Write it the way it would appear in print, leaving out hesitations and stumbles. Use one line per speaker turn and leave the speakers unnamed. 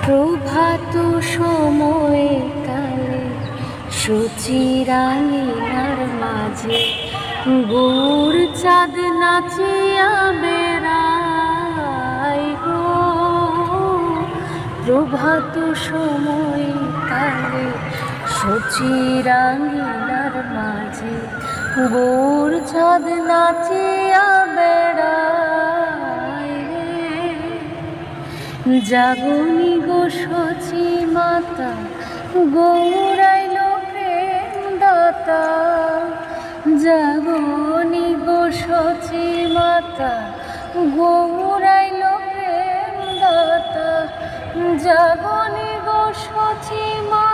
প্রভাত সময়ে কালে সুচিরাঙিনার মাঝে গুড় চাঁদ নাচিয়া বেড়ায় গো। প্রভাত সময়ে কালে সুচিরাঙিনার মাঝে গুড় চাঁদ নাচিয়া বেড়ায় রে। জাগনি গো সচি মাতা গৌরাইল প্রেম দাতা। জাগনি গো সচি মাতা গৌরাইল প্রেম দাতা। জাগনি গো সচি মাতা